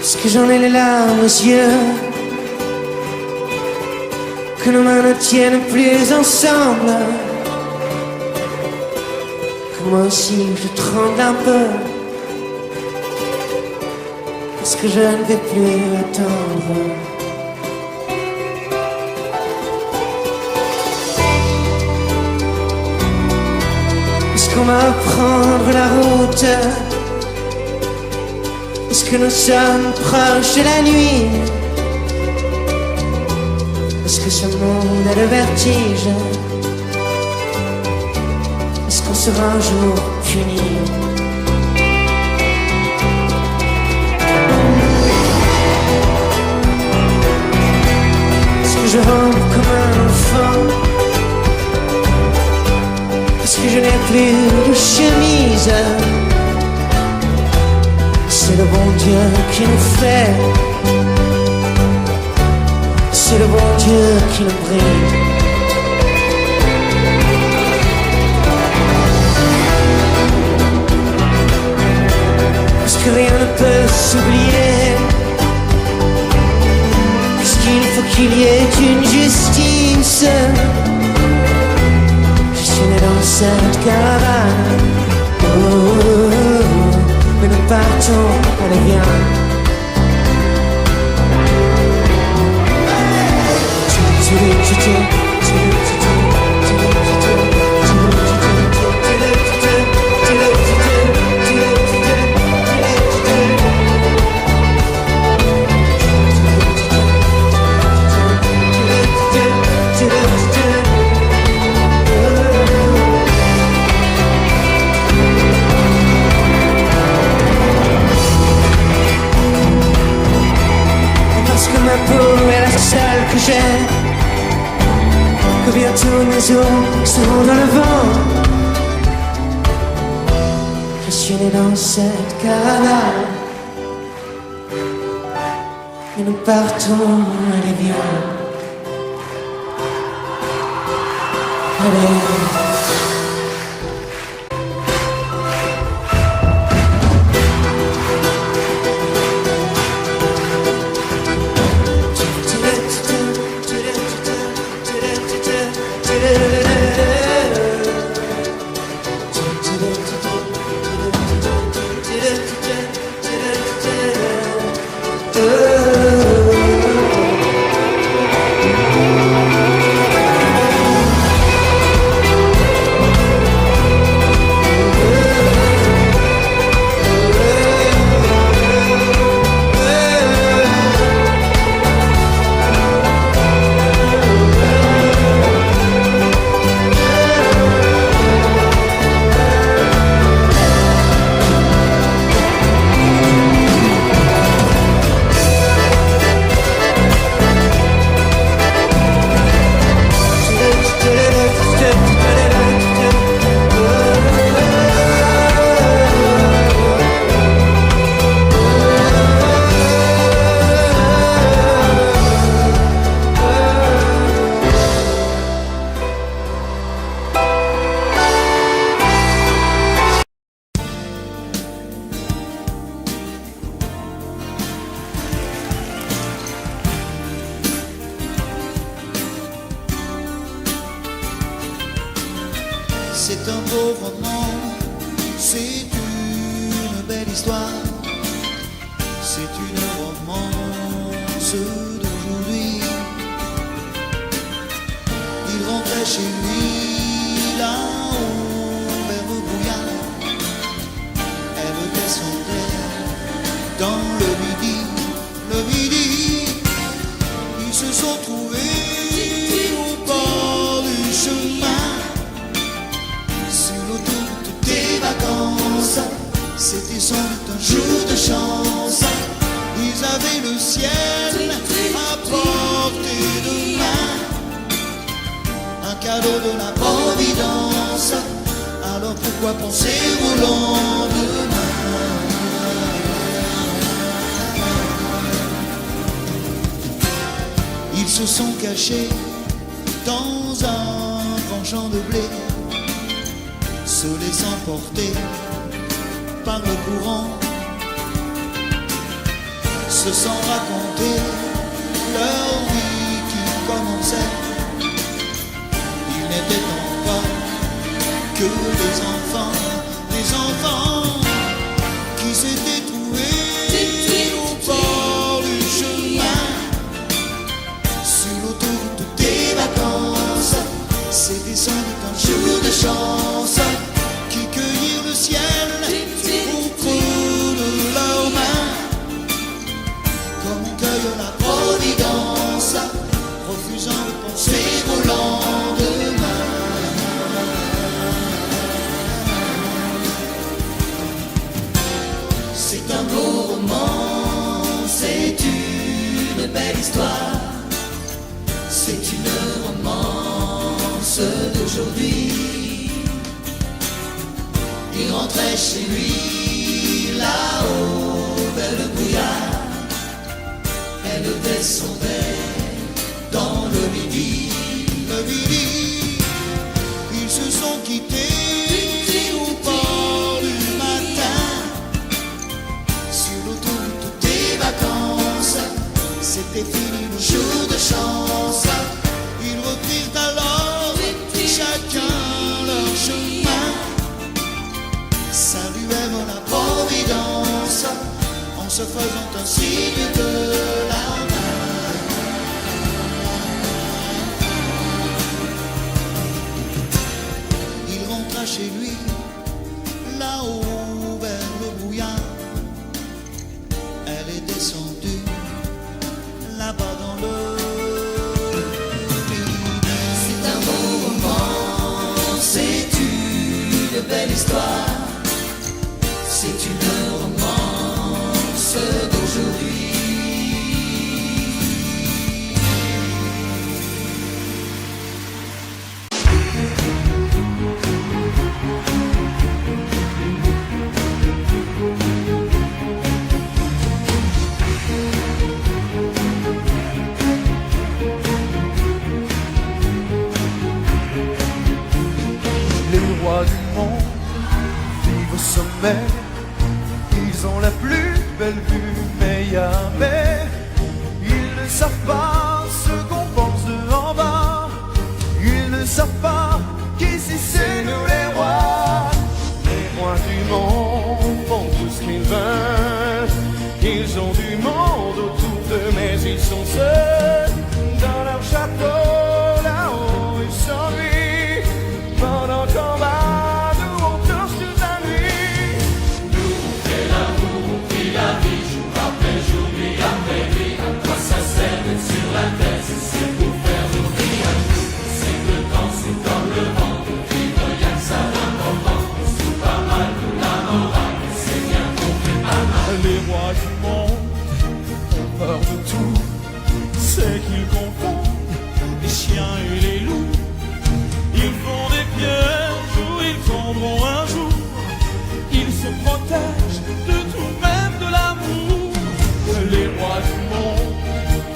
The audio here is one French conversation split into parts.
Parce que j'en ai les larmes aux yeux, que nos mains ne tiennent plus ensemble, que moi aussi je tremble un peu, parce que je ne vais plus attendre. Est-ce qu'on va prendre la route? Est-ce que nous sommes proches de la nuit? Est-ce que ce monde a le vertige? Est-ce qu'on sera un jour puni? Est-ce que je rampe comme un enfant? Est-ce que je n'ai plus de chemise? C'est le bon Dieu qui nous fait, c'est le bon Dieu qui nous brille. Parce que rien ne peut s'oublier, puisqu'il faut qu'il y ait une justice. Je suis né dans cette caravane, mais nous partons, allez viens. Que j'ai, que bientôt mes os seront dans le vent. Je suis né dans cette caravane et nous partons, allez viens. Allez. C'est un beau roman, c'est une belle histoire, c'est une romance d'aujourd'hui. Il rentrait chez lui là-haut vers le brouillard, elle descendait dans le midi, ils se sont trouvés au bord du chemin. C'était sans doute un jour de chance. Ils avaient le ciel à portée de main, un cadeau de la Providence. Alors pourquoi penser au lendemain? Ils se sont cachés dans un grand champ de blé, se laissant porter par le courant, se sont racontés leur vie qui commençait. Ils n'étaient donc pas que des enfants qui s'étaient trouvés au bord du chemin, sur l'autoroute des vacances. C'était sans doute un jour de chance qui cueillirent le ciel au creux de leurs mains, comme on cueille la providence, refusant de penser au lendemain. C'est un beau roman, c'est une belle histoire, c'est une romance d'aujourd'hui. Il rentrait chez lui là-haut vers le brouillard. Elle descendait dans le midi. Ils se sont quittés au bord du matin, sur l'autoroute des vacances. C'était fini le jour de chance. Ils reprirent alors chacun leur chemin, saluèrent la providence en se faisant un signe de la main. Il rentra chez lui là-haut vers le brouillard. Elle est descendue là-bas dans le midi. C'est un beau roman, c'est une belle histoire, c'est une romance d'aujourd'hui. Les rois du monde vivent au sommet. Ils ont la plus belle vue, mais jamais ils ne savent pas ce qu'on pense de en bas. Ils ne savent pas qu'ici c'est nous les rois. Les rois du monde font tout ce qu'ils veulent. Ils ont du monde autour d'eux, mais ils sont seuls dans leur château. Là-haut ils s'ennuient pendant qu'en bas nous on torche toute la nuit. Nous on fait l'amour, on vit la vie, jour après jour, nuit après nuit. À quoi ça sert d'être sur la terre si c'est pour faire nos vies à nous? C'est que le temps c'est comme le vent, pour vivre y'a que ça d'important. On se fout pas mal de la morale, mais c'est bien qu'on fait pas mal. Les rois du monde ont peur de tout, c'est qu'ils confondent les chiens et les loups. Ils font des pièges où ils tomberont un jour. Ils se protègent de tout, même de l'amour. Les rois du monde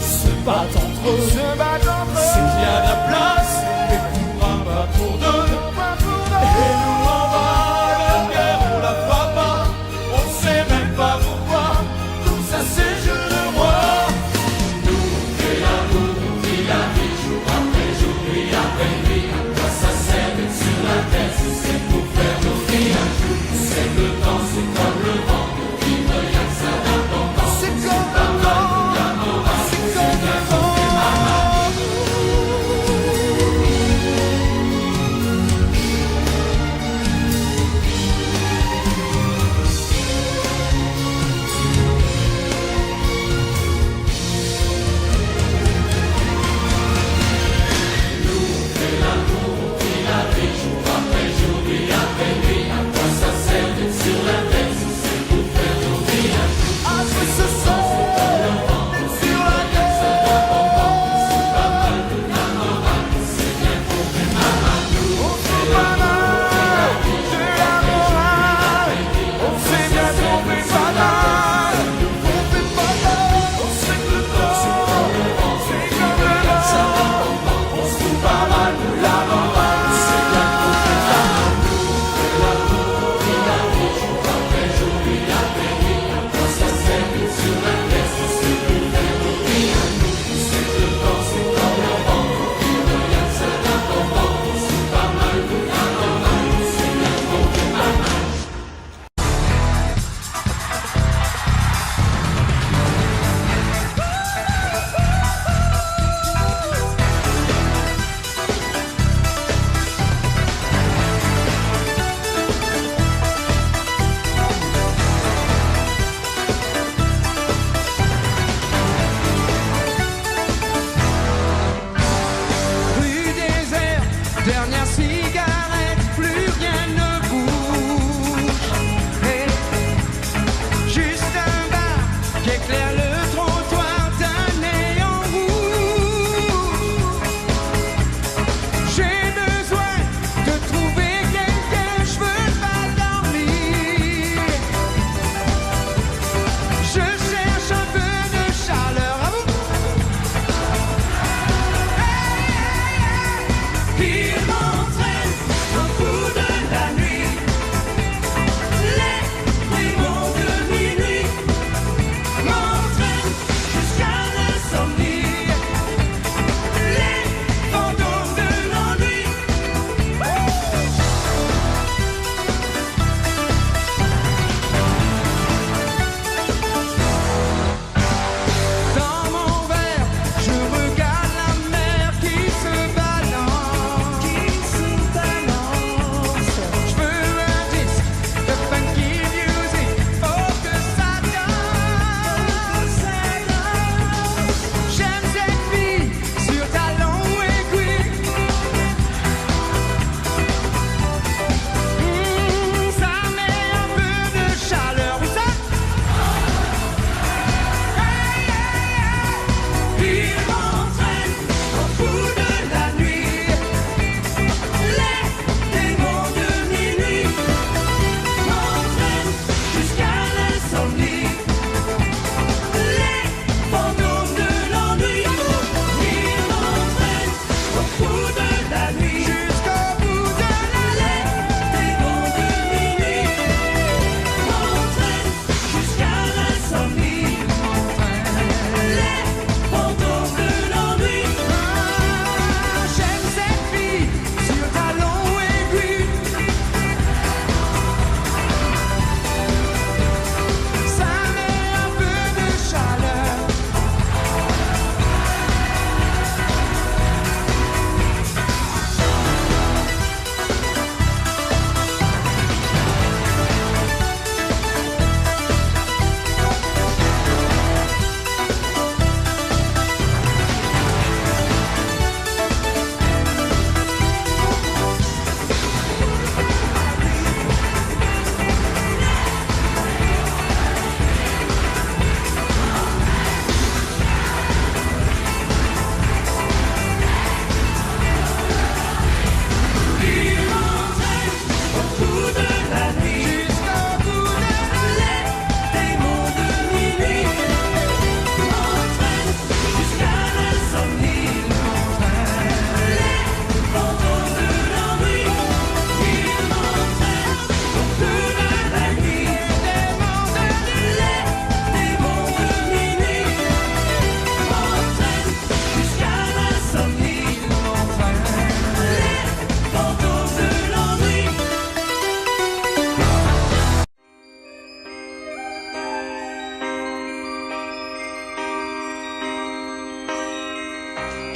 se battent entre eux. C'est qu'il y a de la place, mais pour un pas pour deux. Et nous en bas, la guerre on la fera pas. On sait même pas pourquoi. Tout ça c'est jeu de roi. Nous on fait l'amour, on vit la vie, jour après jour, nuit après nuit. À quoi ça sert d'être sur la terre si c'est pour faire nos vies un jour? C'est que le temps c'est comme le vent, pour vivre y'a que ça d'important. C'est comme le vent, c'est comme le vent.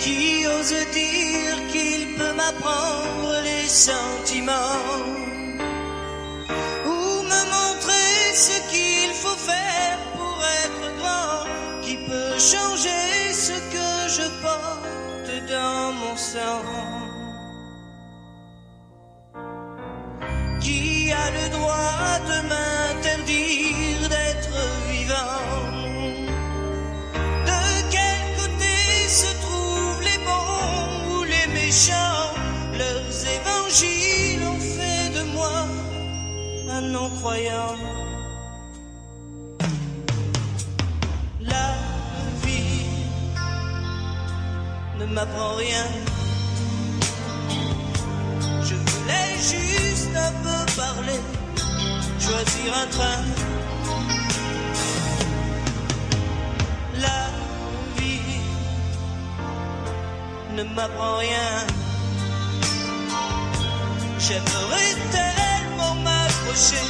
qui ose dire qu'il peut m'apprendre les sentiments, ou me montrer ce qu'il faut faire pour être grand, qui peut changer ce que je porte dans mon sang, qui a le droit de m'interdire d'être vivant. De quel côté se trouvent les bons ou les méchants? Leurs évangiles ont fait de moi un non-croyant. La vie ne m'apprend rien. Je voulais juste un peu parler, choisir un train. La vie ne m'apprend rien. J'aimerais tellement m'accrocher,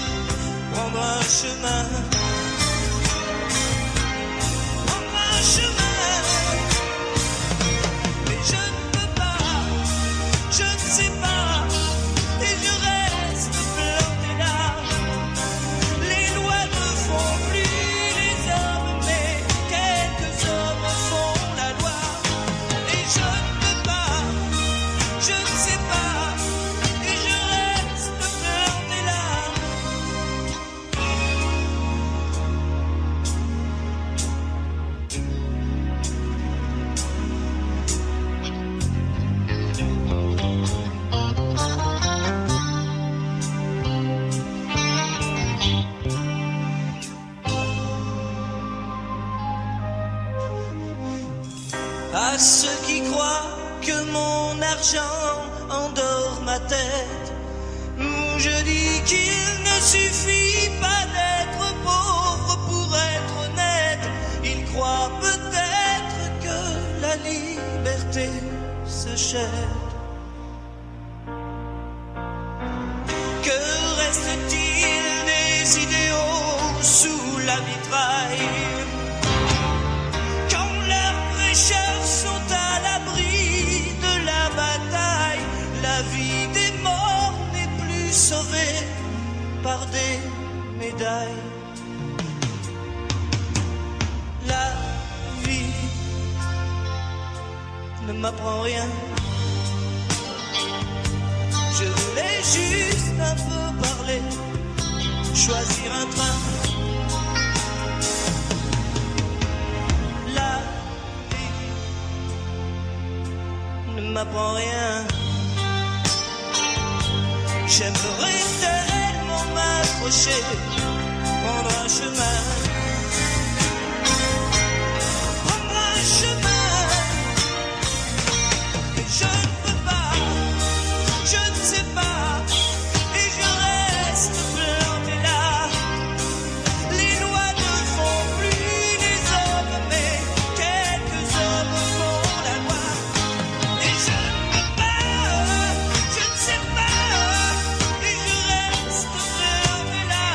prendre un chemin, prendre un chemin, mais je ne peux pas, je ne sais pas, et je reste planté là. Les lois ne font plus les hommes, mais quelques hommes font la loi, et je ne peux pas, je ne sais pas, et je reste planté là. À ceux qui croient que mon argent endort ma tête, je dis qu'il ne suffit pas d'être pauvre pour être honnête. Ils croient peut-être que la liberté s'achète. Que reste-t-il des idéaux sous la mitraille, quand leurs prêcheurs sont à l'abri de la bataille? La vie des morts n'est plus sauvée par des médailles. La vie ne m'apprend rien. Je voulais juste un peu parler, choisir un train. La vie ne m'apprend rien. J'aimerais tellement m'accrocher, prendre un chemin, prendre un chemin, mais je ne peux pas, je ne sais pas, et je reste planté là. Les lois ne font plus les hommes, mais quelques hommes font la loi, et je ne peux pas, je ne sais pas, et je reste planté là.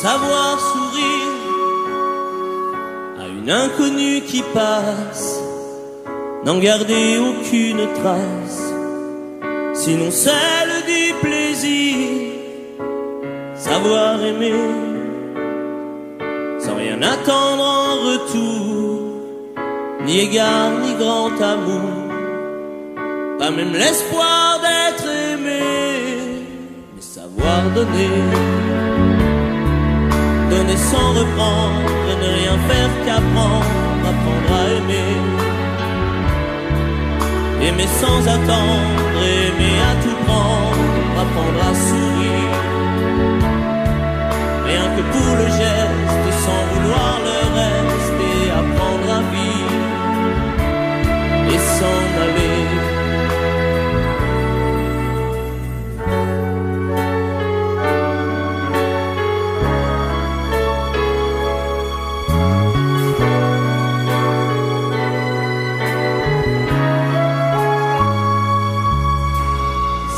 Savoir sourire à une inconnue qui passe, n'en garder aucune trace, sinon celle du plaisir. Savoir aimer sans rien attendre en retour, ni égard ni grand amour, pas même l'espoir d'être aimé, mais savoir donner, donner sans reprendre, ne rien faire qu'apprendre, apprendre à aimer, aimer sans attendre, aimer à tout prendre, apprendre à sourire. Rien que pour le geste, sans vouloir le reste, et apprendre à vivre et s'en aller.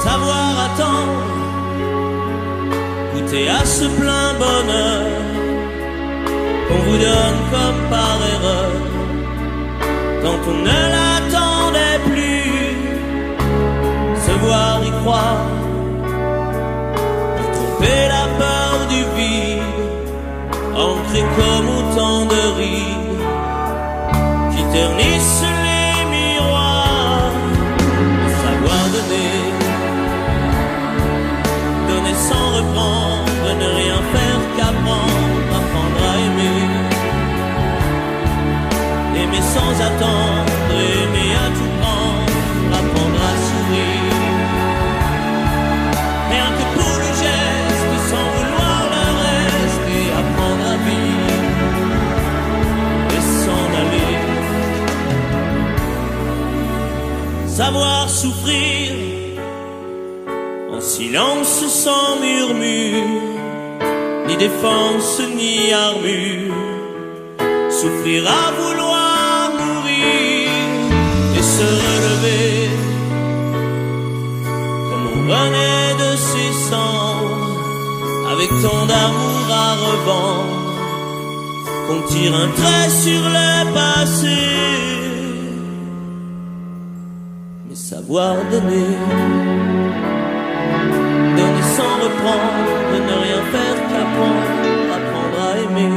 Savoir attendre, goûter à ce plein bonheur qu'on vous donne comme par erreur, quand on ne l'attendait plus. Se voir y croire, pour tromper la peur du vide, ancré comme autant de rides qui ternissent les miroirs. Savoir donner sans reprendre, ne rien faire qu'apprendre, apprendre à aimer. Aimer sans attendre, aimer à tout prendre, apprendre à sourire. Rien que pour le geste, sans vouloir le reste, et apprendre à vivre et s'en aller. Savoir souffrir en silence sans murmure, ni défense ni armure. Souffrir à vouloir mourir et se relever comme on renaît de ses cendres, avec tant d'amour à revendre qu'on tire un trait sur le passé. Mais savoir donner, donner sans reprendre, ne rien faire qu'apprendre, apprendre à aimer.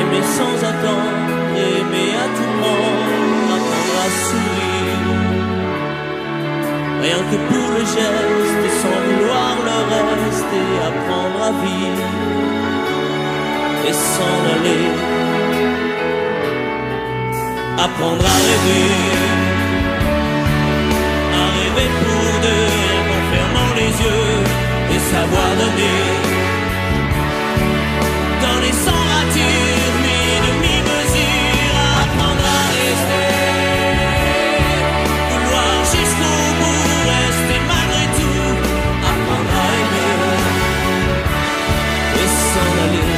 Aimer sans attendre, aimer à tout prendre, apprendre à sourire. Rien que pour le geste, sans vouloir le reste, et apprendre à vivre et s'en aller. Apprendre à rêver pour deux, en fermant les yeux, et savoir donner, donner sans rature, ni demi-mesure, apprendre à rester, vouloir jusqu'au bout, rester malgré tout, apprendre à aimer, et s'en aller,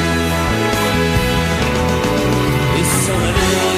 et s'en aller.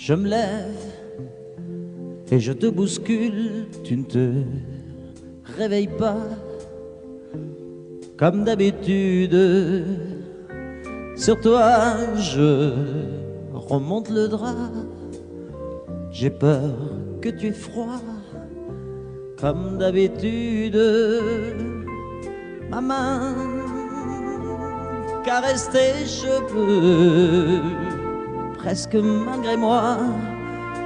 Je me lève et je te bouscule, tu ne te réveilles pas comme d'habitude. Sur toi je remonte le drap, j'ai peur que tu aies froid comme d'habitude. Ma main caresse tes cheveux, presque malgré moi,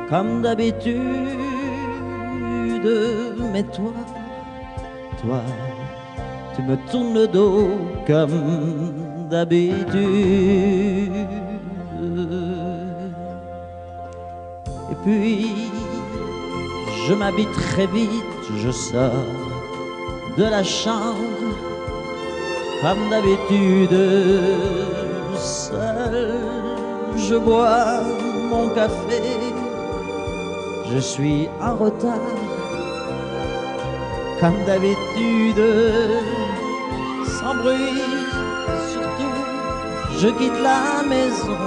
comme d'habitude. Mais toi, tu me tournes le dos comme d'habitude. Et puis, je m'habille très vite, je sors de la chambre comme d'habitude. Seul, je bois mon café, je suis en retard comme d'habitude. Sans bruit, surtout, je quitte la maison,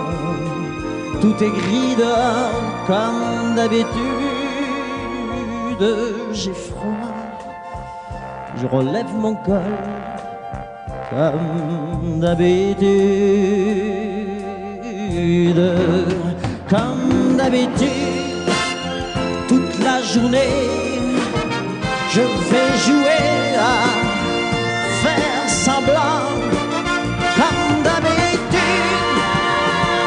tout est gris dehors comme d'habitude. J'ai froid, je relève mon col comme d'habitude. Comme d'habitude, toute la journée, je vais jouer à faire semblant. Comme d'habitude,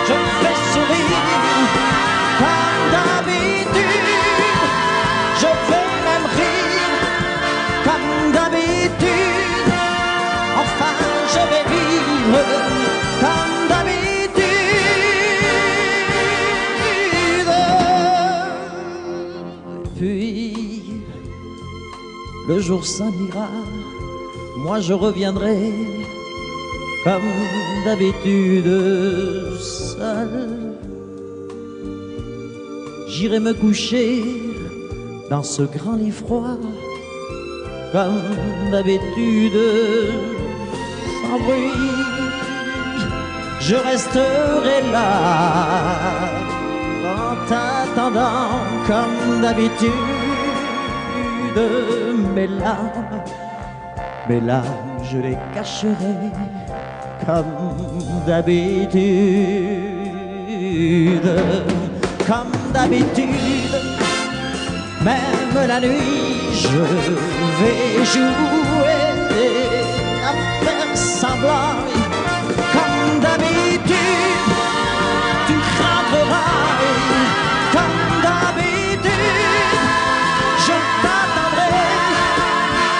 je fais sourire. Comme d'habitude, je vais même rire. Comme d'habitude, enfin je vais vivre comme d'habitude. Puis le jour s'en ira, moi je reviendrai comme d'habitude seul. J'irai me coucher dans ce grand lit froid comme d'habitude, sans bruit. Je resterai là en t'attendant comme d'habitude. Mes larmes, je les cacherai comme d'habitude. Comme d'habitude, même la nuit, je vais jouer à faire semblant. Comme d'habitude, tu rentreras. Comme d'habitude, je t'attendrai.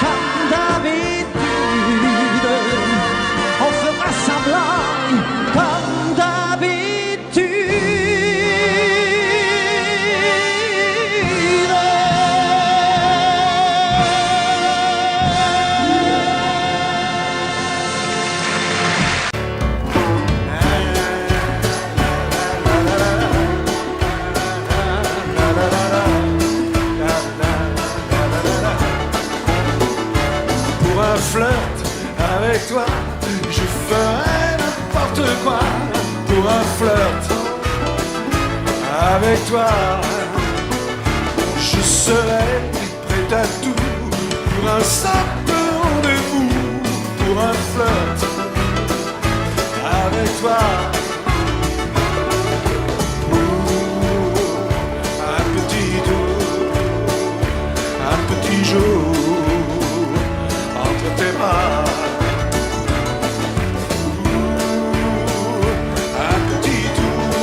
Comme d'habitude, on fera semblant. Comme d'habitude. Flirt avec toi, je ferai n'importe quoi. Pour un flirt avec toi, je serai prêt à tout. Pour un simple rendez-vous, pour un flirt avec toi. Un petit tour, un petit jour entre tes bras. Un petit tour,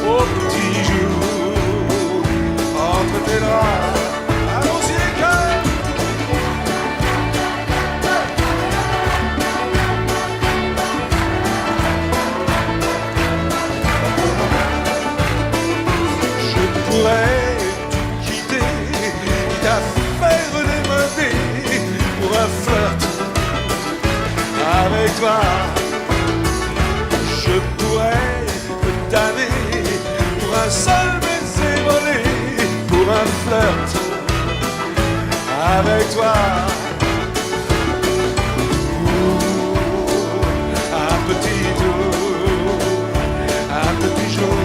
au petit jour entre tes bras. Allons-y les cœurs. Je pourrais tout quitter, t'affaire démodée. Pour un flirt avec toi, je pourrais te damner. Pour un seul baiser volé, pour un flirt avec toi. Un petit tour, un petit jour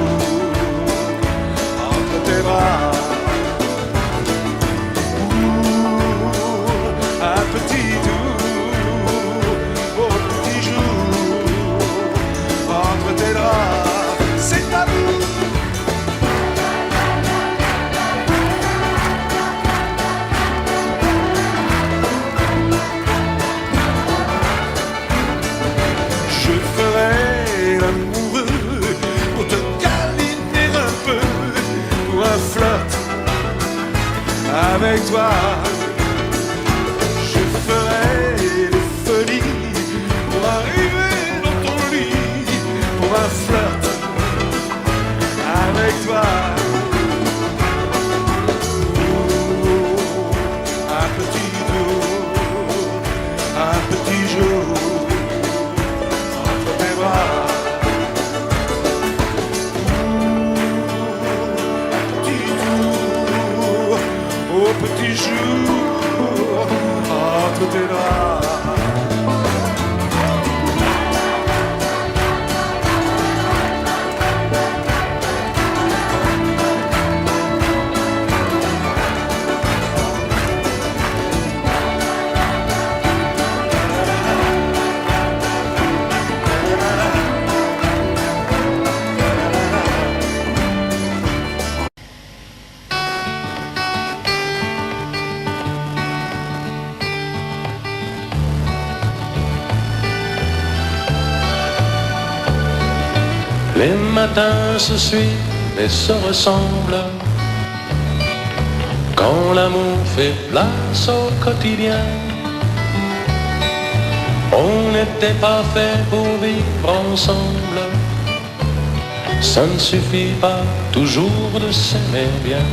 avec toi. Je ferai des folies pour arriver dans ton lit, pour un flirt avec toi. Un petit tour, un petit jour entre tes bras. Un petit tour, au petit jour entre tes bras. Les matins se suivent et se ressemblent. Quand l'amour fait place au quotidien, on n'était pas fait pour vivre ensemble. Ça ne suffit pas toujours de s'aimer bien.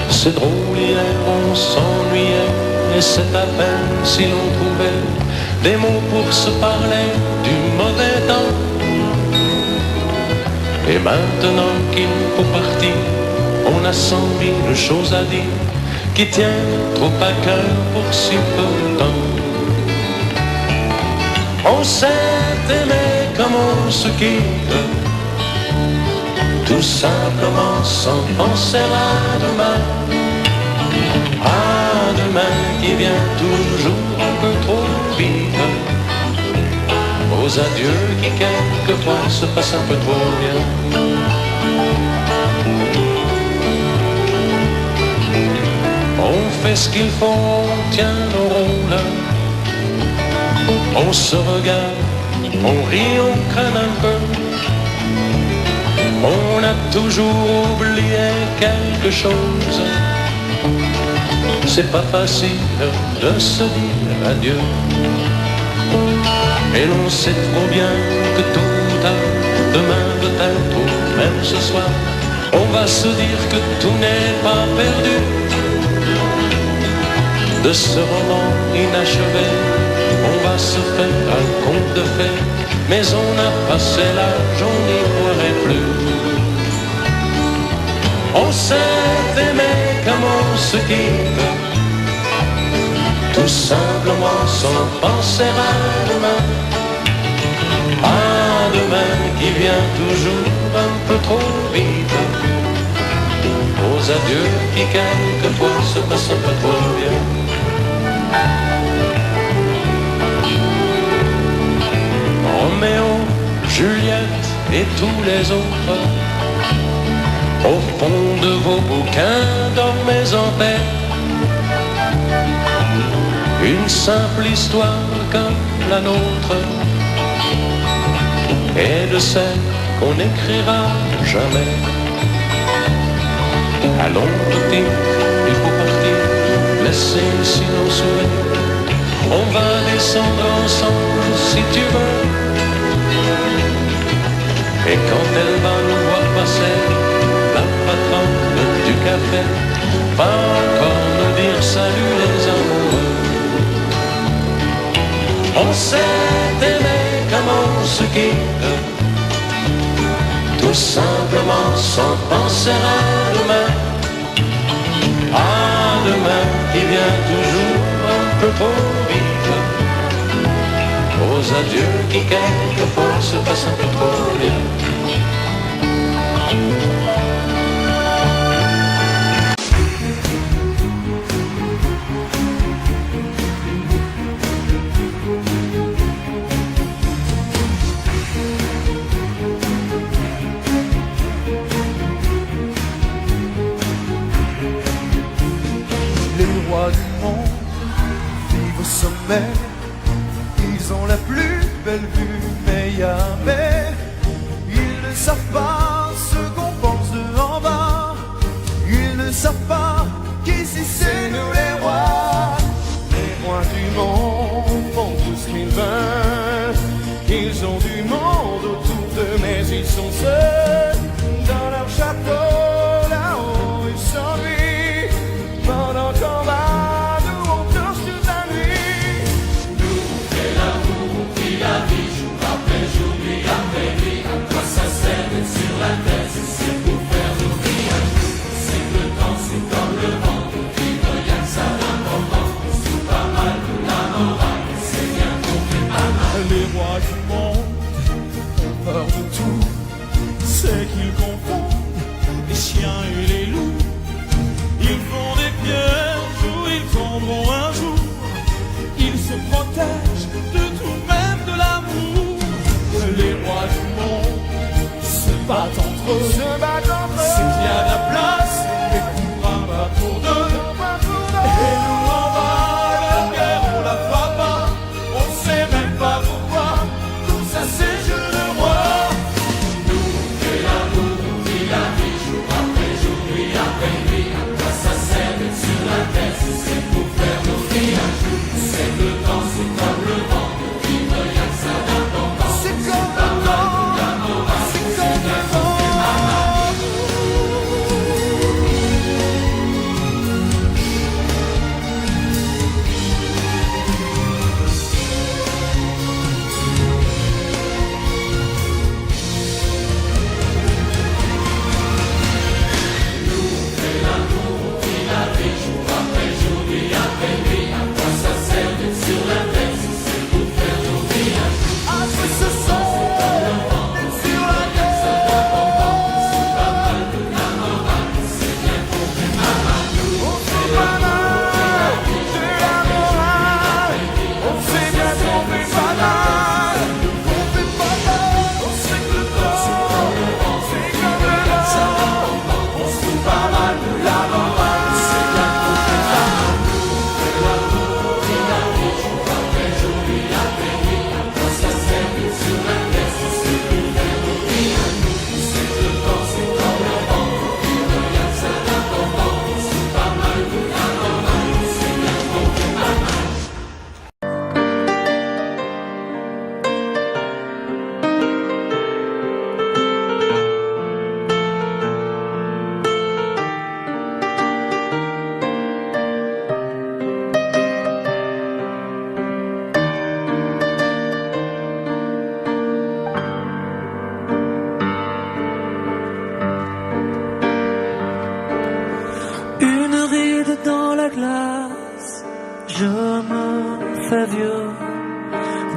C'est drôle, hier on s'ennuyait, et c'est à peine si l'on trouvait des mots pour se parler du mauvais temps. Et maintenant qu'il faut partir, on a 100 000 choses à dire qui tiennent trop à cœur pour si peu de temps. On s'est aimé comme on se quitte, tout simplement sans penser à demain. À demain qui vient toujours un peu trop vite, aux adieux qui quelquefois se passent un peu trop bien. On fait ce qu'il faut, on tient nos rôles, on se regarde, on rit, on craint un peu. On a toujours oublié quelque chose. C'est pas facile de se dire adieu. Et l'on sait trop bien que tôt ou tard, demain peut-être ou même ce soir, on va se dire que tout n'est pas perdu. De ce roman inachevé, on va se faire un conte de fées, mais on a passé l'âge, on n'y croirait plus. On s'est aimé comme on se quitte, tout simplement sans penser à demain. À demain qui vient toujours un peu trop vite, aux adieux qui quelquefois se passent un peu trop bien. Roméo, Juliette et tous les autres, au fond de vos bouquins, dormez en paix. Une simple histoire comme la nôtre, et de celle qu'on n'écrira jamais. Allons, petit, il faut partir, laisser ici nos souvenirs. On va descendre ensemble si tu veux. Et quand elle va nous voir passer, la patronne du café va encore nous dire salut les amoureux. On s'est aimé comme on se quitte, tout simplement sans penser à demain. À demain qui vient toujours un peu trop vite, aux adieux qui quelquefois se passent un peu trop bien. Les rois du monde vivent au sommet, ils ont la plus belle vue, mais jamais ils ne savent pas ce qu'on pense de en bas. Ils ne savent pas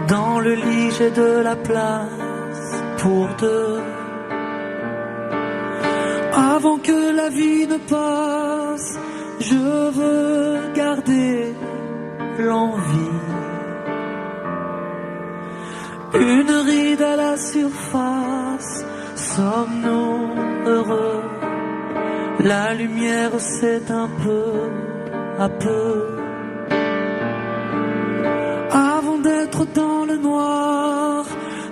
Dans le lit j'ai de la place pour deux. Avant que la vie ne passe, je veux garder l'envie. Une ride à la surface, sommes-nous heureux? La lumière s'éteint peu à peu. Avant d'être dans le noir,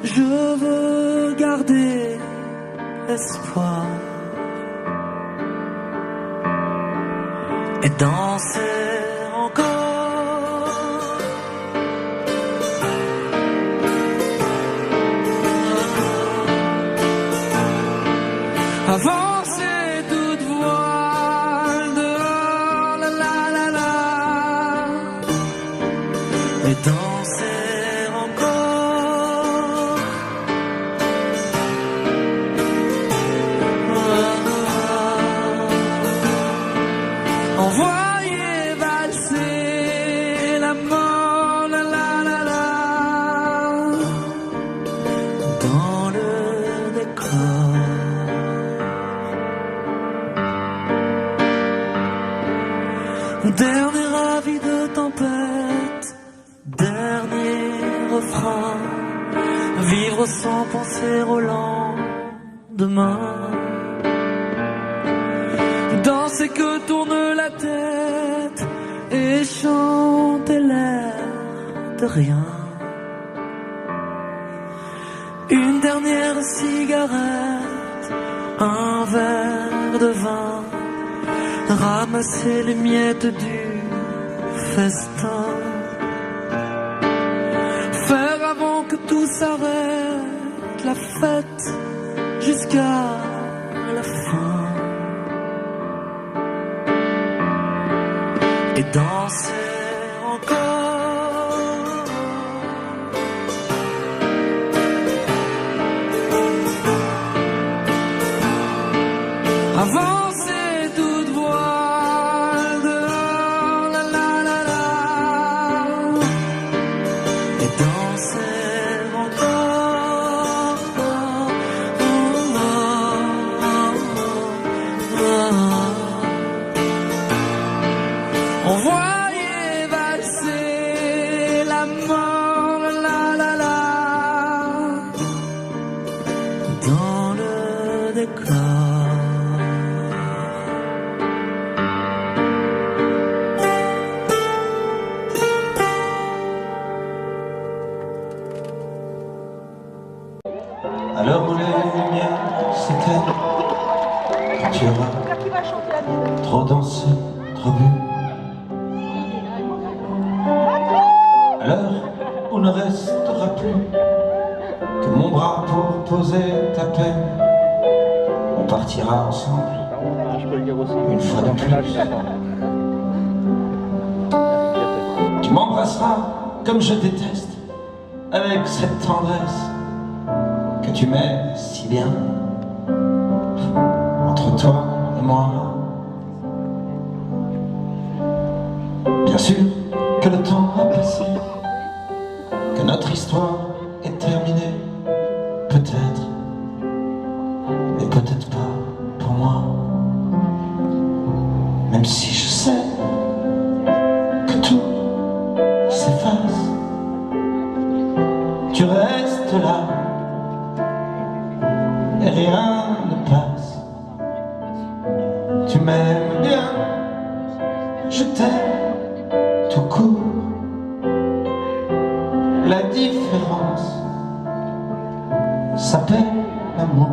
je veux garder l'espoir et danser encore. Avancer toute voile dehors, la la la la, et danser encore. Envoyer valser la mort, la la la la, dans le décor. Dernier avis de tempête, dernier refrain, vivre sans penser au lendemain. Danser que tourne la tête et chanter l'air de rien. Une dernière cigarette, un verre de vin, ramasser les miettes du festin. Faire avant que tout s'arrête la fête jusqu'à la fin. Et danser encore. Avancer toute voile dehors, la la la la, et danser encore. Envoyer valser la mort, la la la, dans le décor. À l'heure où les lumières s'éteignent, quand tu auras trop dansé, trop bu, à l'heure où ne restera plus que mon bras pour poser ta peine, on partira ensemble une fois de plus. Tu m'embrasseras comme je déteste, avec cette tendresse que tu mets si bien entre toi et moi. Bien sûr que le temps a passé, que notre histoire est terminée, peut-être, mais peut-être pas pour moi. Même si je sais que tout s'efface, tu restes là et rien ne passe. Tu m'aimes bien, je t'aime tout court. La différence s'appelle l'amour.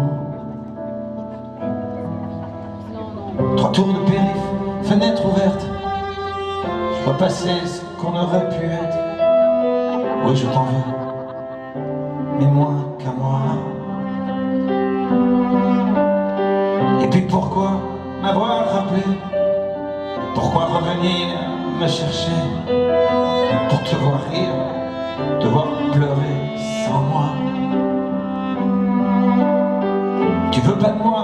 3 tours de périph', fenêtre ouverte, je vois passer ce qu'on aurait pu être. Oui, je t'en veux, mais moins qu'à moi. Et puis pourquoi m'avoir rappelé? Pourquoi revenir me chercher? Pour te voir rire, te voir pleurer sans moi. Tu veux pas de moi,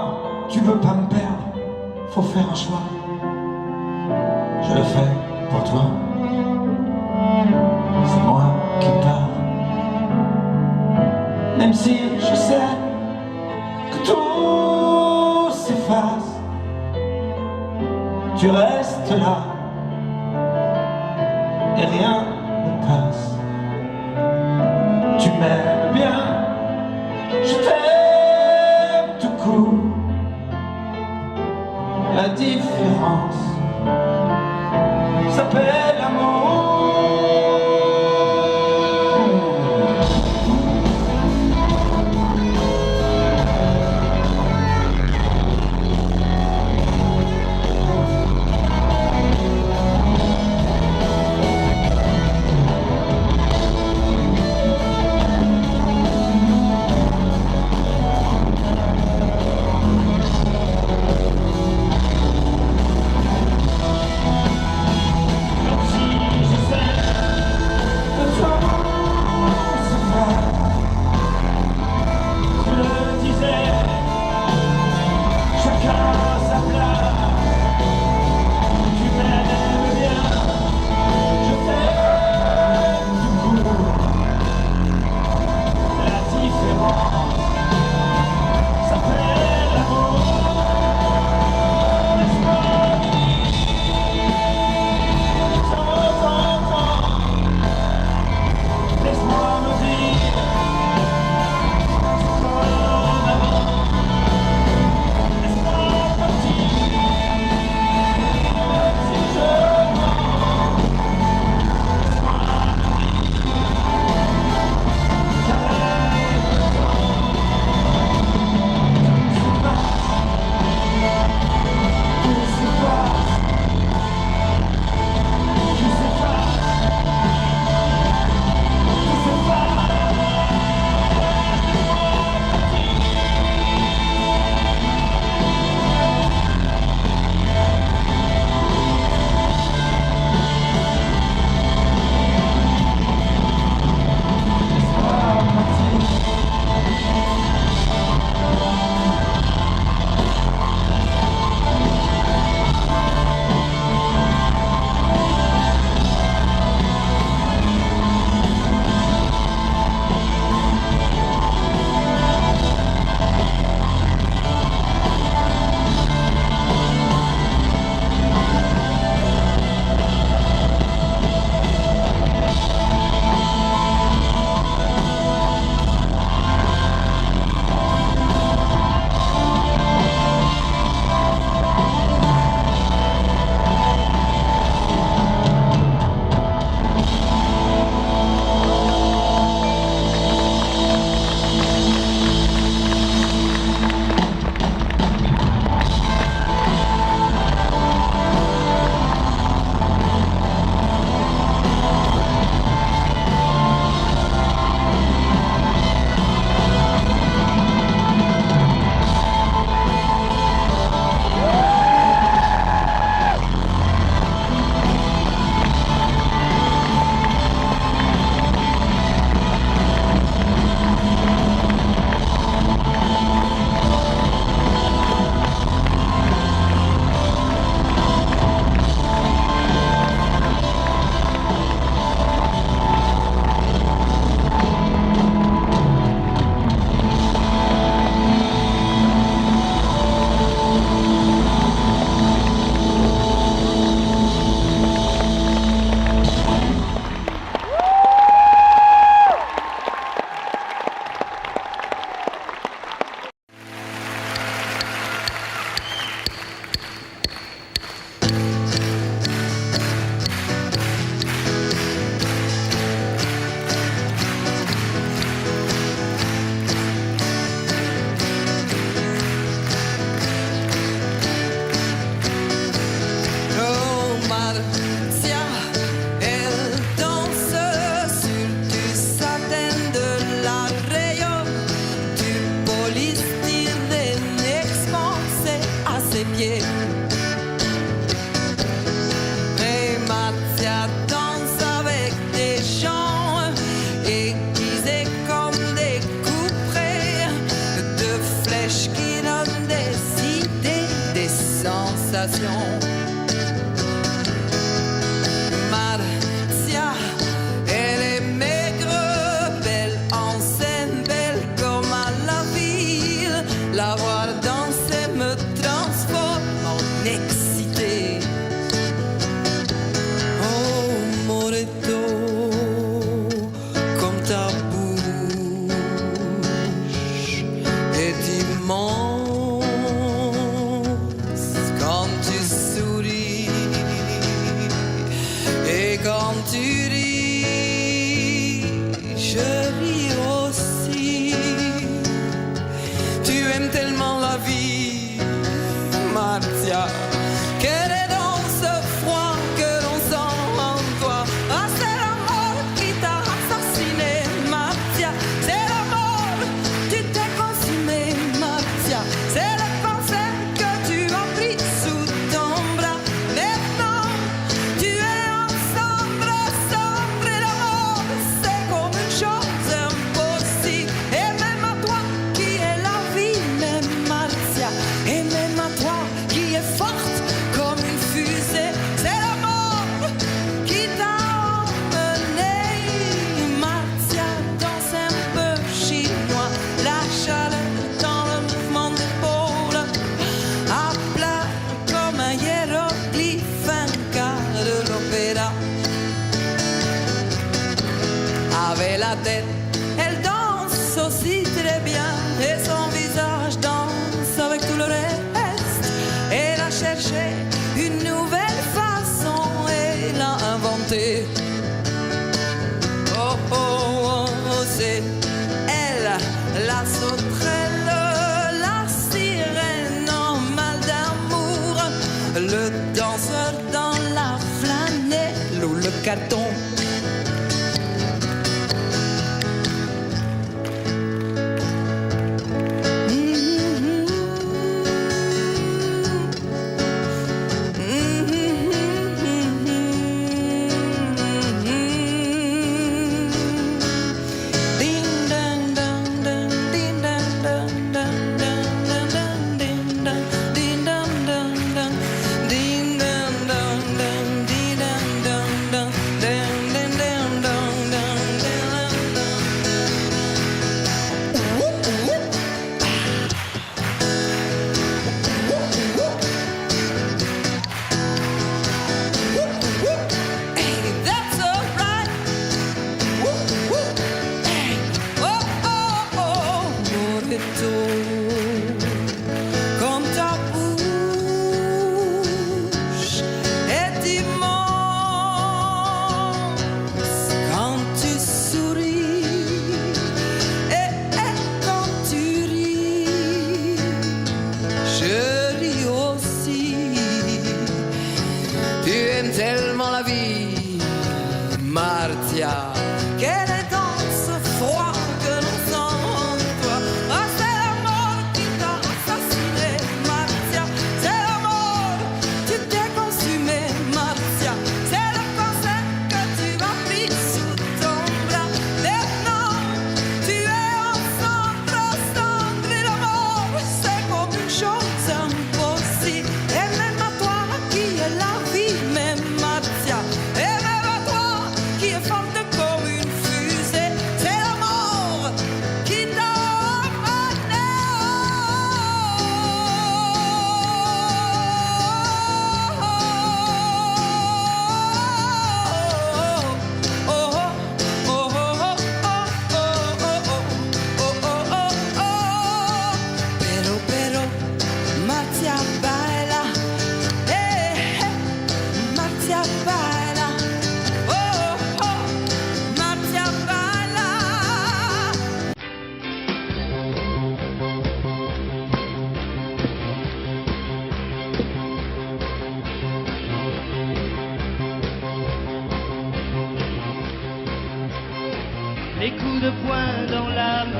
tu veux pas me perdre, faut faire un choix. Je le fais pour toi. C'est moi qui pars, Même si je sais que tout s'efface, tu restes là et rien ne passe. Tu m'aimes bien, je t'aime tout court. La différence s'appelle l'amour. sensation. Marcia, elle est maigre, belle en scène, belle comme tête, elle danse aussi très bien, et son visage danse avec tout le reste. Elle a cherché une nouvelle façon, et l'a inventée. Oh oh oh, c'est elle, la sauterelle, la sirène en mal d'amour, le danseur dans la flanelle ou le carton. Comme ta bouche est immense quand tu souris et quand tu ris, je ris aussi. Tu aimes tellement la vie, Martia, qu'elle est dans ce froid que l'on sent en toi. Ah, c'est la mort qui t'a assassiné, Martia. C'est la mort, tu t'es consumé, Martia. C'est le cancer que tu as pris sous ton bras. Maintenant, tu es en cendre, et la mort, c'est comme une chose impossible. Et même à toi qui est la vie, même Martia. Et même à toi qui est forte comme une fusée, c'est la mort qui t'a amené. Oh, oh, oh, oh, oh, oh, pero, Martia baila, Martia baila, oh, oh, Martia baila. Les coups de poing dans l'âme,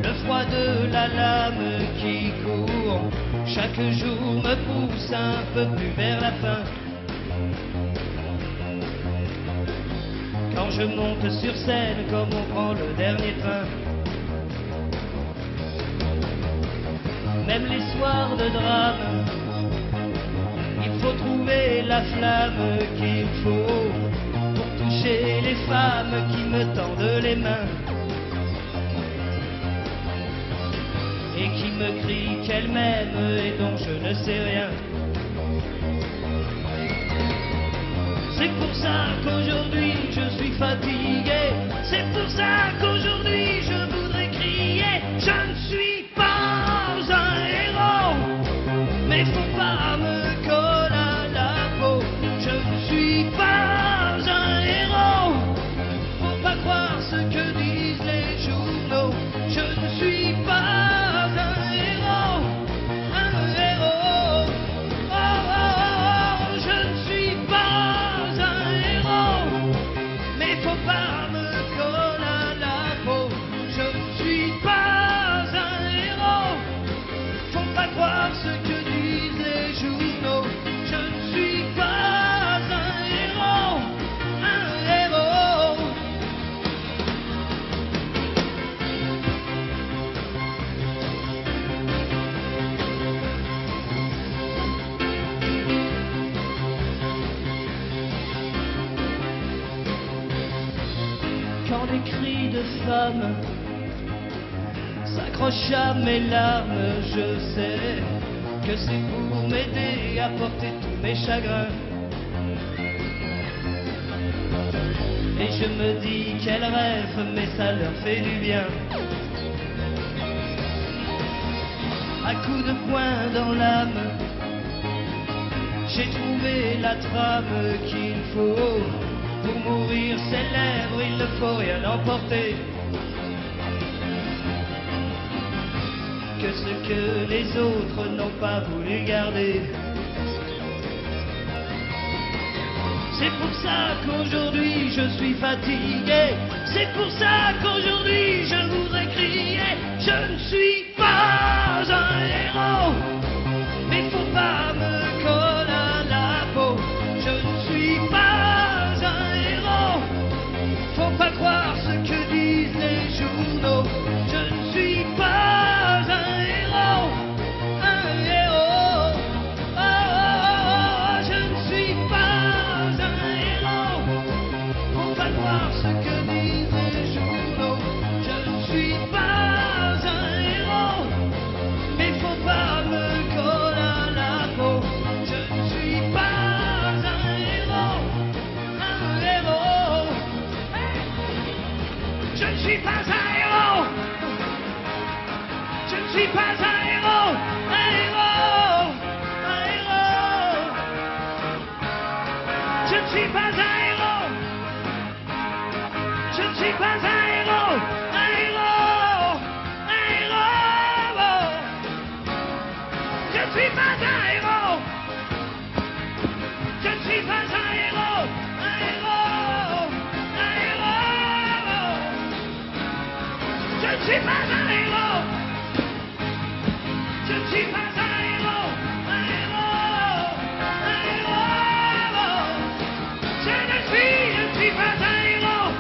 le froid de la lame qui court, chaque jour me pousse un peu plus vers la fin. Quand je monte sur scène comme on prend le dernier train, même les soirs de drame, il faut trouver la flamme qu'il faut pour toucher les femmes qui me tendent les mains et qui me crient qu'elles m'aiment et dont je ne sais rien. C'est pour ça qu'aujourd'hui je suis fatigué, c'est pour ça qu'aujourd'hui je voudrais crier. Je ne suis pas un héros, mais faut pas me coller à la peau. Je ne suis pas un héros, faut pas croire ce que disent les journaux. Je ne suis pas un héros, oh, oh, oh, je ne suis pas un héros, mais faut pas me coller à la peau. Je ne suis pas un héros, faut pas croire ce que disent les journaux. Je ne suis pas un héros, un héros. Quand des cris de femmes s'accrochent à mes larmes, je sais que c'est pour m'aider à porter tous mes chagrins. Et je me dis qu'elles rêvent, mais ça leur fait du bien. À coups de poing dans l'âme, j'ai trouvé la trame qu'il faut. Pour mourir ses lèvres, il ne faut rien emporter que ce que les autres n'ont pas voulu garder. C'est pour ça qu'aujourd'hui je suis fatigué. C'est pour ça qu'aujourd'hui je voudrais crier. Je ne suis pas un héros, mais faut pas me coller à la peau. Je ne suis pas un héros, faut pas croire ce que disent les journaux. Je ne suis pas un héros, un héros. Oh, oh, oh, je ne suis pas un héros, faut pas croire ce que disent les journaux. Je ne suis pas un héros, mais faut pas me coller à la peau. Je ne suis pas un héros, un héros. Je ne suis pas un héros. Je ne suis pas un héros, un héros, un héros. Je ne suis pas un héros. Je ne suis pas un héros, un héros, un héros. Je ne suis pas un héros. Je ne suis pas un héros, un héros, un héros. Je ne suis pas un héros. Je ne suis pas un héros, un héros, un héros. Je ne suis pas un héros.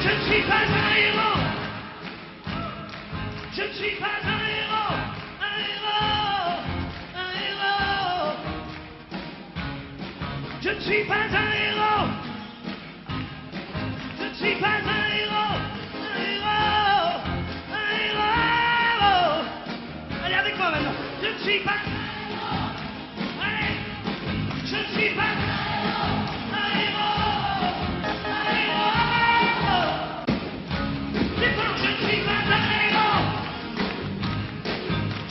Je ne suis pas un héros. Je ne suis pas un héros, un héros, un héros. Je ne suis pas un héros. Je ne suis pas un héros, un héros, un héros. Allez avec moi maintenant. Je ne suis pas un héros. Allez. Je ne suis pas un héros, un héros, un héros. C'est bon, je ne suis pas un héros.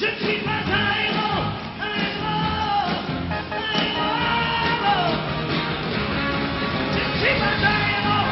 Je ne suis pas un héros, un héros, un héros. Je ne suis pas un héros.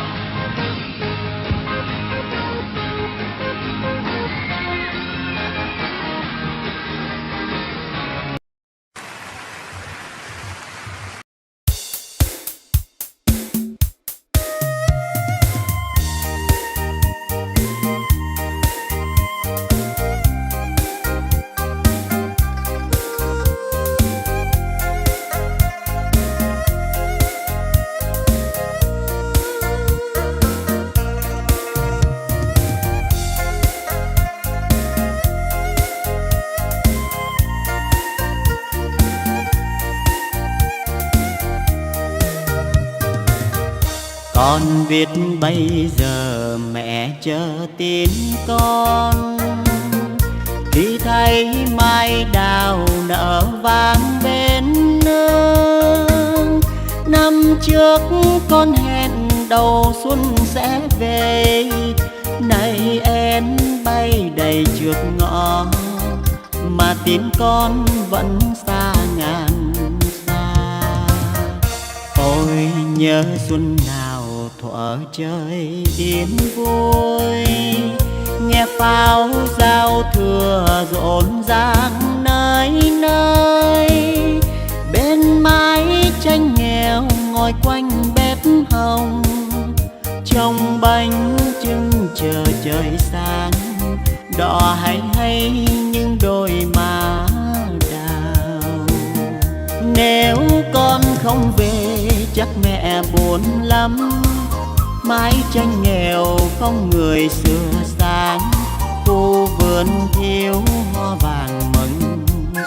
Con biết bây giờ mẹ chờ tin con, khi thấy mai đào nở vàng bên nương. Năm trước con hẹn đầu xuân sẽ về, nay em bay đầy trước ngõ, mà tin con vẫn xa ngàn xa. Ôi nhớ xuân nào thuở trời yên vui, nghe pháo giao thừa rộn ràng nơi nơi. Bên mái tranh nghèo ngồi quanh bếp hồng, trồng bánh trưng chờ trời sáng, đỏ hay hay những đôi má đào. Nếu con không về chắc mẹ buồn lắm, mái tranh nghèo không người sửa sáng, khu vườn thiếu hoa vàng mừng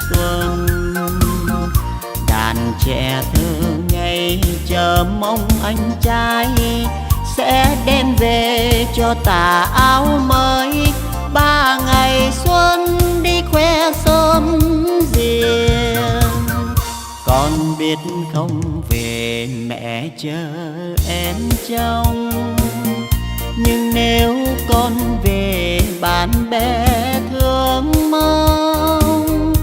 xuân. Đàn trẻ thơ ngây chờ mong anh trai sẽ đem về cho tà áo mới. 3 ngày xuân đi khoe xóm riêng, con biết không về mẹ chờ em trông. Nhưng nếu con về bạn bè thương mong,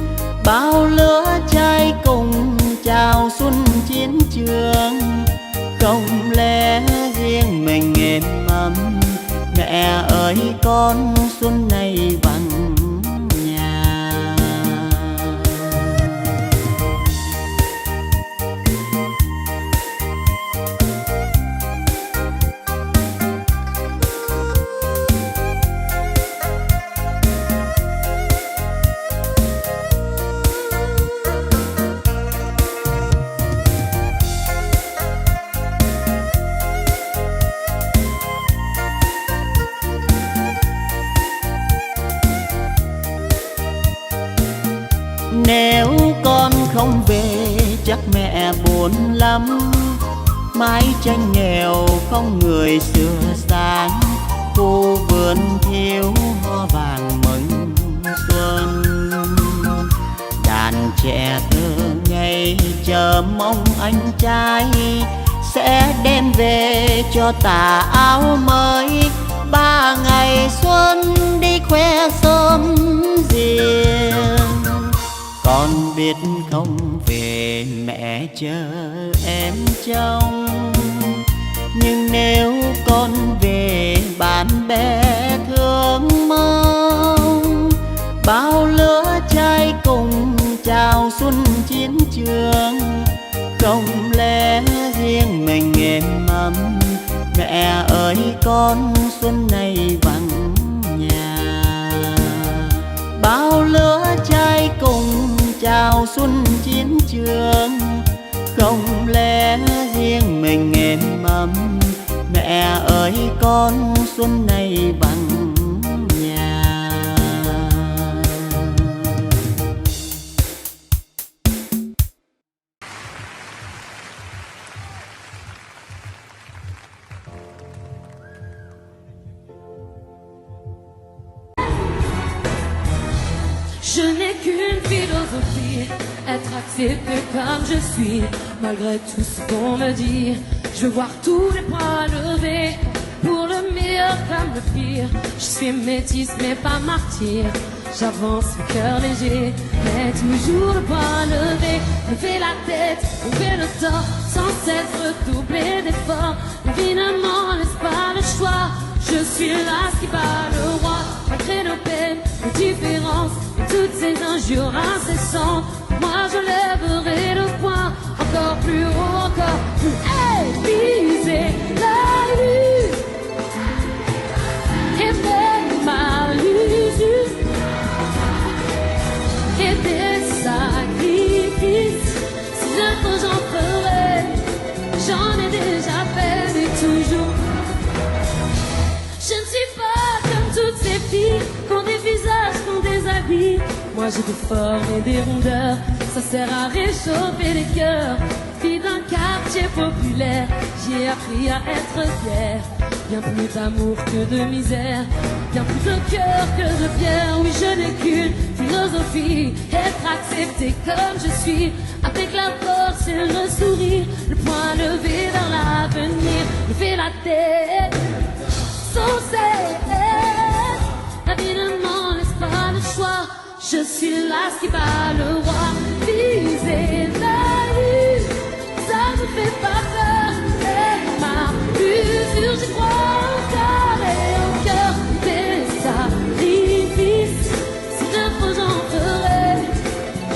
bao lứa trai cùng chào xuân chiến trường. Không lẽ riêng mình êm ấm, mẹ ơi con xuân này vắng nhà. Nếu con không về chắc mẹ buồn lắm, mái tranh nghèo không người sửa sáng, khu vườn thiếu hoa vàng mừng xuân. Đàn trẻ thơ ngây chờ mong anh trai sẽ đem về cho tà áo mới. 3 ngày xuân đi khoe xóm riêng, con biết không về mẹ chờ em trông. Nhưng nếu con về bạn bè thương mong, bao lứa trai cùng chào xuân chiến trường. Không lẽ riêng mình êm ấm, mẹ ơi con xuân này vắng nhà. Bao lứa trai cùng chào xuân chiến trường. Không lẽ riêng mình êm ấm, mẹ ơi con xuân này vắng nhà. Je n'ai qu'une philosophie, être accepté comme je suis, malgré tout ce qu'on me dit. Je veux voir tous les points levés, pour le meilleur comme le pire. Je suis métisse mais pas martyr, j'avance le cœur léger, mais toujours le point levé. Lever la tête, lever le torse, sans cesse redoubler d'efforts. La vie ne m'en laisse pas le choix, je suis là qui bat le roi. Malgré nos peines, nos différences, toutes ces injures incessantes, moi je lèverai le poing encore plus haut, encore plus élevé. La lutte et même ma l'usure et des sacrifices. Si je peux j'en ferai, j'en ai déjà fait mais toujours. Je ne suis pas comme toutes ces filles qu'ont des visages, qu'ont des habits. Moi j'ai des formes et des rondeurs, ça sert à réchauffer les cœurs. Fille d'un quartier populaire, j'ai appris à être fière. Bien plus d'amour que de misère, bien plus de cœur que de pierre. Oui, je n'ai qu'une philosophie, être accepté comme je suis, avec la force et le sourire, le poing levé vers l'avenir, lever la tête sans cesse. La vie ne m'en laisse pas le choix, je suis là qui bat le roi. Viser la lune, ça me fait pas peur, et ma usure, j'y crois encore et au cœur des sacrifices. Si je faut j'en ferai,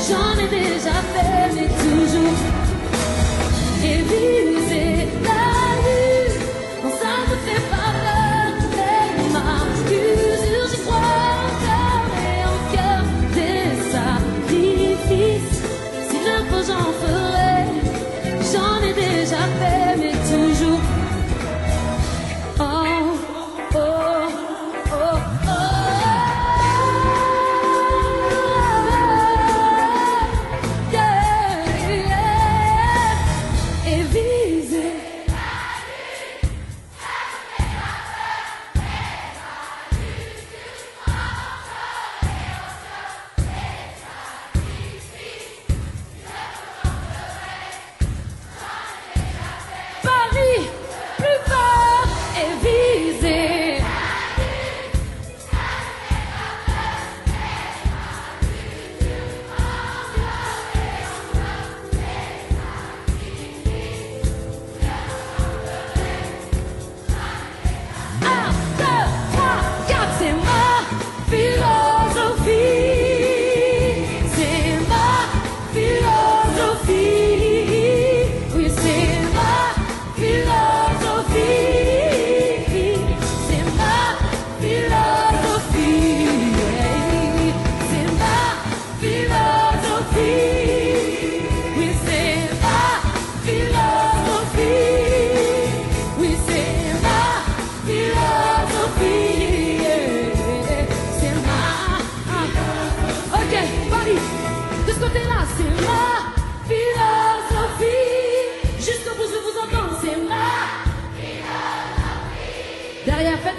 j'en ai déjà fait mais toujours. Et viser la lune, non ça me fait pas peur, et ma usure, j'y crois encore et au cœur des sacrifices.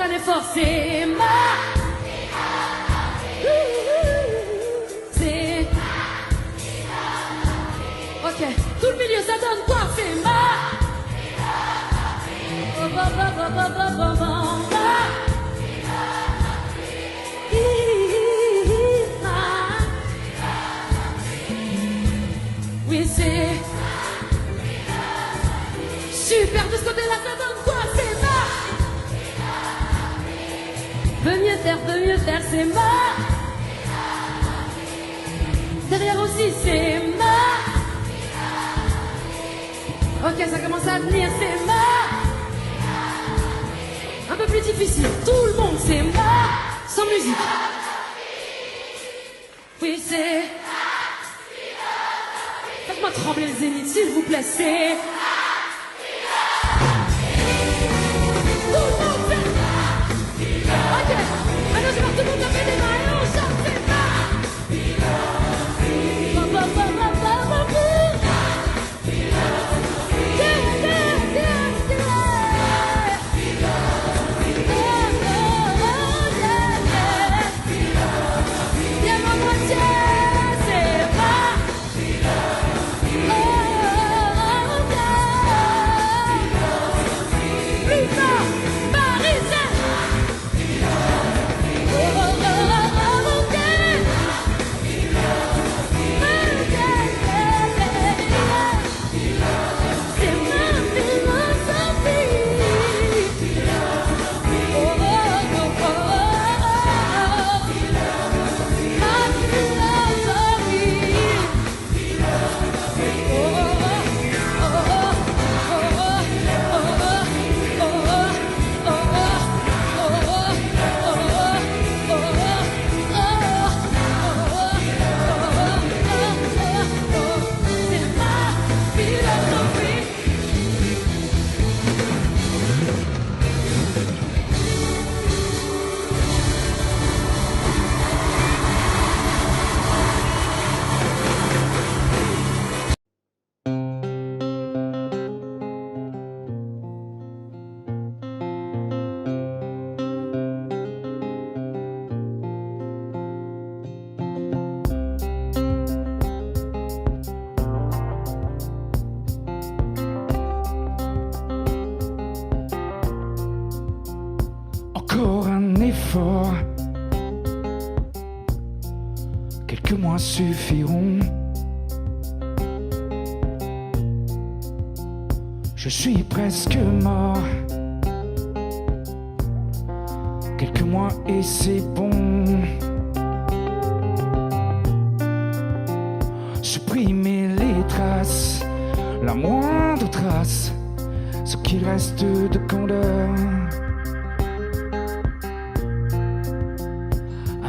un effort, c'est ma. C'est. Ok, tout le milieu, ça donne quoi? C'est ma. Oui, c'est. Super, de ce côté-là, ça donne quoi? C'est ma. Veux mieux faire, c'est ma. Derrière aussi, c'est ma. Ok, ça commence à venir, c'est ma. Un peu plus difficile, tout le monde, c'est ma. Sans musique. Oui, c'est. Faites-moi trembler le zénith, s'il vous plaît, c'est. Tout le monde, c'est. Ok, maintenant je vais voir tout le monde taper des mains et on chante, c'est ma. Encore un effort, quelques mois suffiront. Je suis presque mort, quelques mois et c'est bon. Supprimer les traces, la moindre trace, ce qu'il reste de candeur.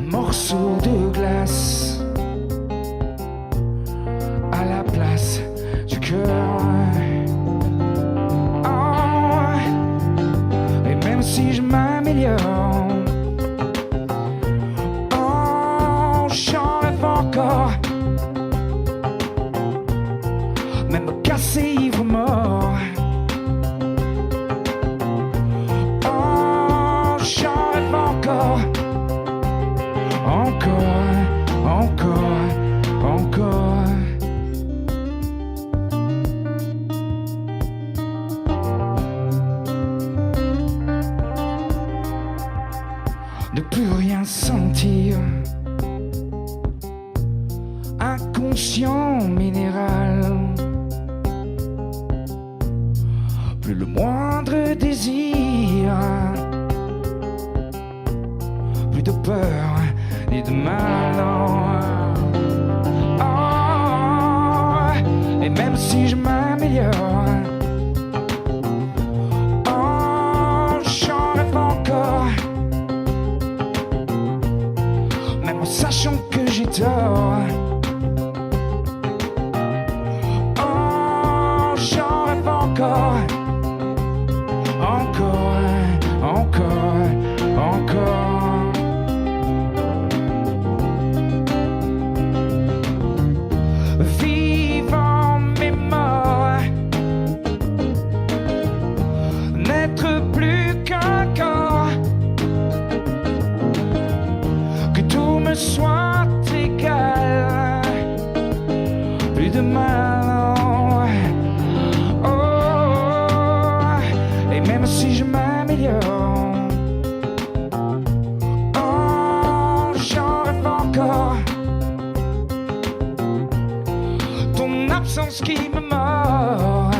Morceau de glace à la place du cœur. Oh, et même si je m'améliore, oh, j'en rêve encore. Même cassé ivre mort. Oh, j'en rêve encore. Encore, encore, encore. Ne plus rien sentir, inconscient minéral. Plus le moindre désir, plus de peur ni de mal. Oh, et même si je m'améliore, oh, j'en rêve encore. Même en sachant que j'ai tort. Oh, j'en rêve encore. Encore, encore, encore. Vivant mais mort, n'être plus qu'un corps. soit égal, plus de mal. Oh, et même si je m'améliore, oh, j'en rêve encore. Ton absence qui me mord.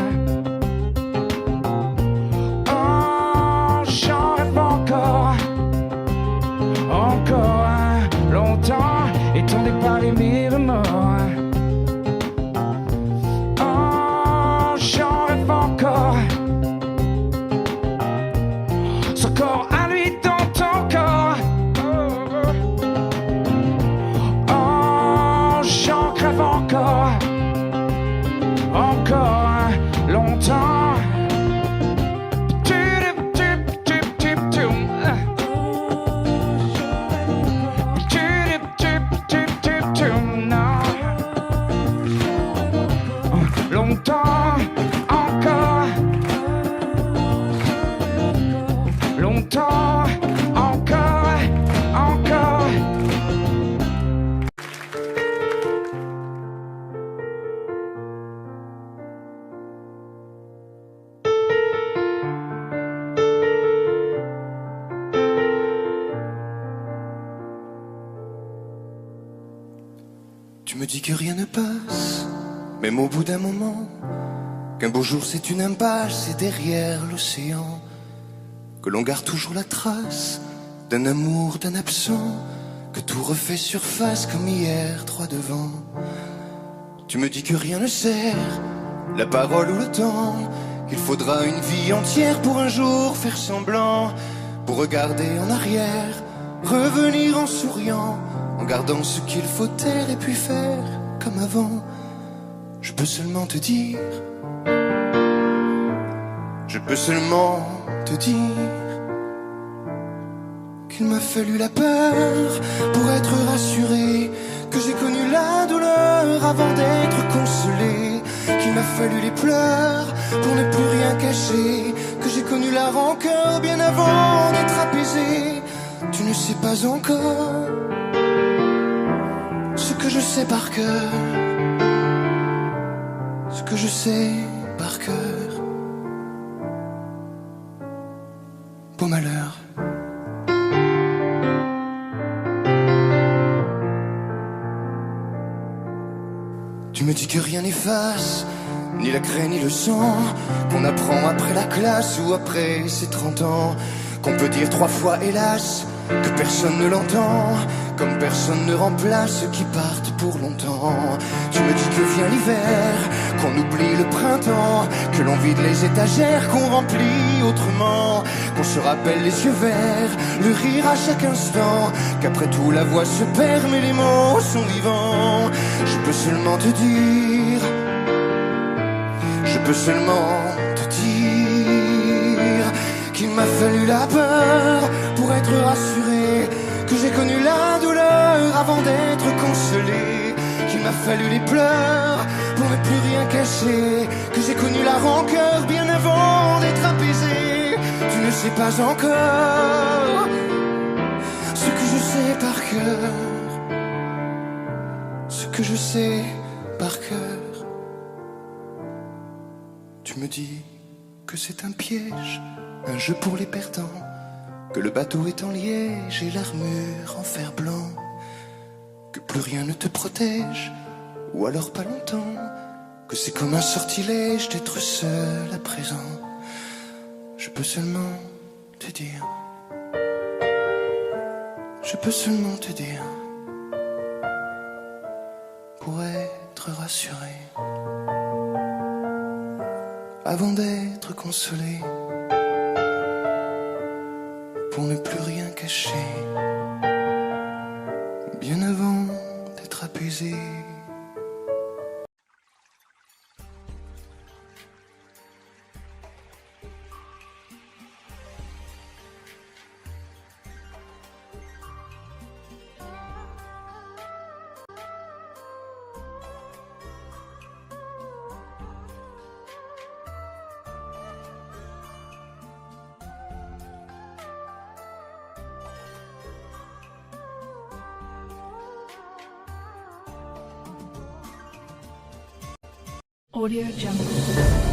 Oh, j'en rêve encore. Encore longtemps, et ton départ et mes remords. Oh, j'en rêve encore. Ce corps à lui dans ton corps. Oh, j'en crève encore. Encore longtemps. Longtemps, encore. Longtemps, encore, encore. Tu me dis que rien ne passe, même au bout d'un moment, qu'un beau jour c'est une impasse et derrière l'océan, que l'on garde toujours la trace d'un amour, d'un absent, que tout refait surface comme hier, droit devant. Tu me dis que rien ne sert, la parole ou le temps, qu'il faudra une vie entière pour un jour faire semblant, pour regarder en arrière, revenir en souriant, en gardant ce qu'il faut taire et puis faire comme avant. Je peux seulement te dire, je peux seulement te dire qu'il m'a fallu la peur pour être rassuré, que j'ai connu la douleur avant d'être consolé, qu'il m'a fallu les pleurs pour ne plus rien cacher, que j'ai connu la rancœur bien avant d'être apaisé. Tu ne sais pas encore ce que je sais par cœur, ce que je sais par cœur. Beau malheur. Tu me dis que rien n'efface, ni la craie ni le sang, qu'on apprend après la classe ou après ses 30 ans, qu'on peut dire 3 fois hélas, que personne ne l'entend, comme personne ne remplace ceux qui partent pour longtemps. Tu me dis que vient l'hiver, qu'on oublie le printemps, que l'on vide les étagères, qu'on remplit autrement, qu'on se rappelle les yeux verts, le rire à chaque instant, qu'après tout la voix se perd mais les mots sont vivants. Je peux seulement te dire, je peux seulement te dire qu'il m'a fallu la peur pour être rassuré, que j'ai connu la douleur avant d'être consolé, qu'il m'a fallu les pleurs pour ne plus rien cacher, que j'ai connu la rancœur bien avant d'être apaisé. Tu ne sais pas encore ce que je sais par cœur, ce que je sais par cœur. Tu me dis que c'est un piège, un jeu pour les perdants, que le bateau est en liège et l'armure en fer blanc, que plus rien ne te protège, ou alors pas longtemps, que c'est comme un sortilège d'être seul à présent. Je peux seulement te dire, je peux seulement te dire, pour être rassuré, avant d'être consolé, pour ne plus rien cacher, bien avant d'être apaisé. Audio Jungle.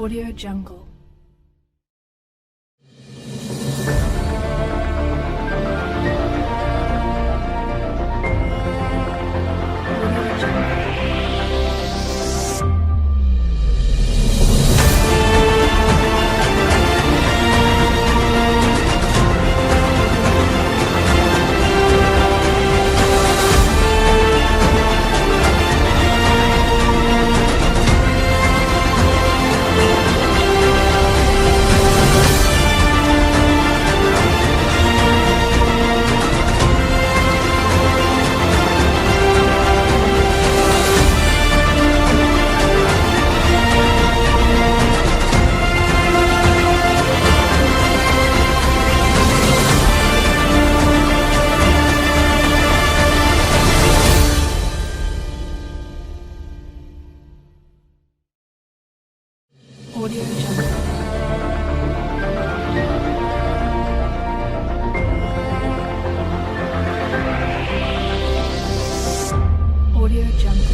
Audio Jungle. Audio Jungle. Audio Jungle.